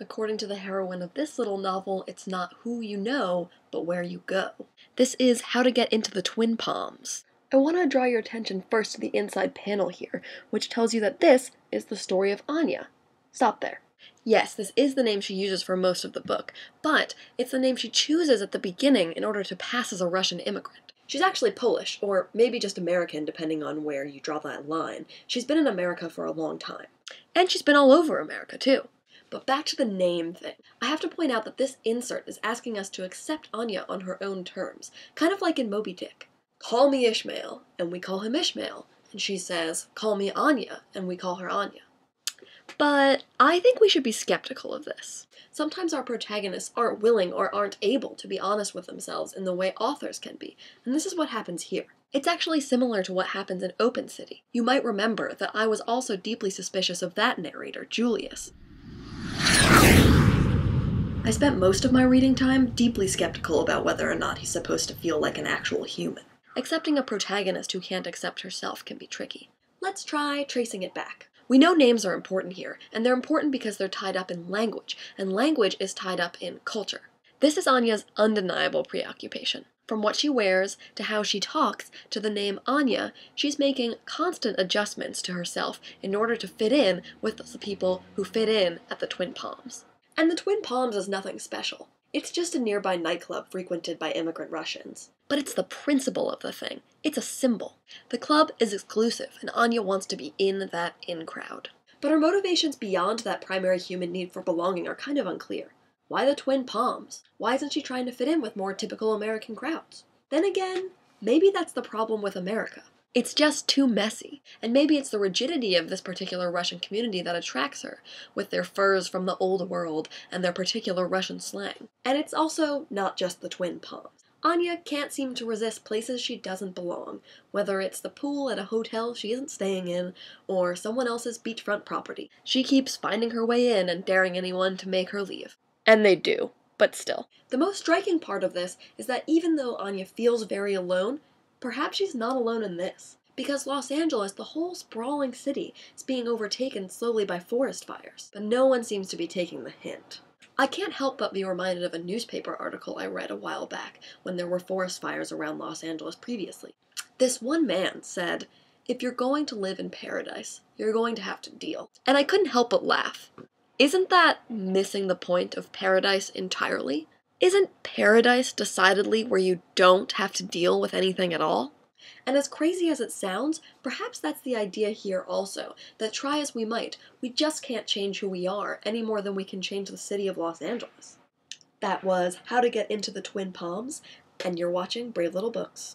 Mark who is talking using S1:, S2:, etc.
S1: According to the heroine of this little novel, it's not who you know, but where you go. This is How to Get into the Twin Palms. I want to draw your attention first to the inside panel here, which tells you that this is the story of Anya. Stop there. Yes, this is the name she uses for most of the book, but it's the name she chooses at the beginning in order to pass as a Russian immigrant. She's actually Polish, or maybe just American, depending on where you draw that line. She's been in America for a long time. And she's been all over America, too. But back to the name thing. I have to point out that this insert is asking us to accept Anya on her own terms, kind of like in Moby Dick. Call me Ishmael, and we call him Ishmael. And she says, call me Anya, and we call her Anya. But I think we should be skeptical of this. Sometimes our protagonists aren't willing or aren't able to be honest with themselves in the way authors can be, and this is what happens here. It's actually similar to what happens in Open City. You might remember that I was also deeply suspicious of that narrator, Julius. I spent most of my reading time deeply skeptical about whether or not he's supposed to feel like an actual human. Accepting a protagonist who can't accept herself can be tricky. Let's try tracing it back. We know names are important here, and they're important because they're tied up in language, and language is tied up in culture. This is Anya's undeniable preoccupation. From what she wears, to how she talks, to the name Anya, she's making constant adjustments to herself in order to fit in with the people who fit in at the Twin Palms. And the Twin Palms is nothing special. It's just a nearby nightclub frequented by immigrant Russians. But it's the principle of the thing. It's a symbol. The club is exclusive, and Anya wants to be in that in crowd. But her motivations beyond that primary human need for belonging are kind of unclear. Why the Twin Palms? Why isn't she trying to fit in with more typical American crowds? Then again, maybe that's the problem with America. It's just too messy, and maybe it's the rigidity of this particular Russian community that attracts her, with their furs from the old world and their particular Russian slang. And it's also not just the Twin Palms. Anya can't seem to resist places she doesn't belong, whether it's the pool at a hotel she isn't staying in, or someone else's beachfront property. She keeps finding her way in and daring anyone to make her leave. And they do, but still. The most striking part of this is that even though Anya feels very alone, perhaps she's not alone in this. Because Los Angeles, the whole sprawling city, is being overtaken slowly by forest fires, but no one seems to be taking the hint. I can't help but be reminded of a newspaper article I read a while back when there were forest fires around Los Angeles previously. This one man said, "If you're going to live in paradise, you're going to have to deal." And I couldn't help but laugh. Isn't that missing the point of paradise entirely? Isn't paradise decidedly where you don't have to deal with anything at all? And as crazy as it sounds, perhaps that's the idea here also, that try as we might, we just can't change who we are any more than we can change the city of Los Angeles. That was How to Get into the Twin Palms, and you're watching Brave Little Books.